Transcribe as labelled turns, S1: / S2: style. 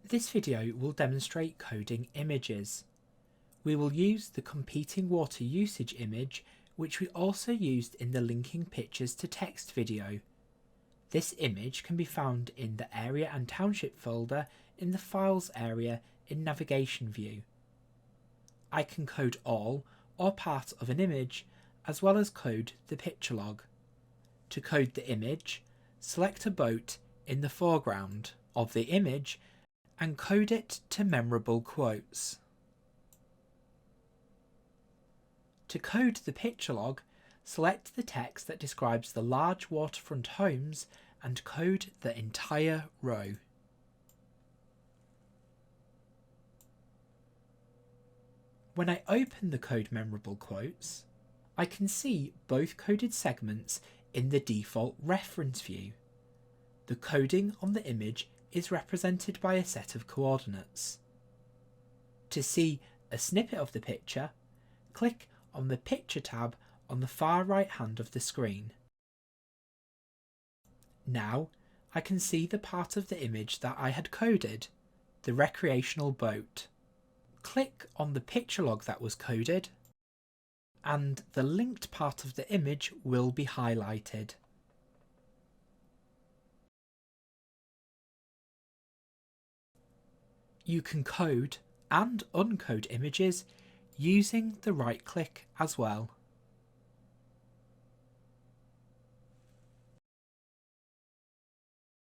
S1: This video will demonstrate coding images. We will use the competing water usage image, which we also used in the linking pictures to text video. This image can be found in the Area and Township folder in the Files area in Navigation view. I can code all or part of an image, as well as code the picture log. To code the image, select a boat in the foreground of the image and code it to memorable quotes. To code the picture log, select the text that describes the large waterfront homes and code the entire row. When I open the code memorable quotes, I can see both coded segments in the default reference view. The coding on the image is represented by a set of coordinates. To see a snippet of the picture, click on the Picture tab on the far right hand of the screen. Now I can see the part of the image that I had coded, the recreational boat. Click on the picture log that was coded, and the linked part of the image will be highlighted. You can code and uncode images using the right click as well.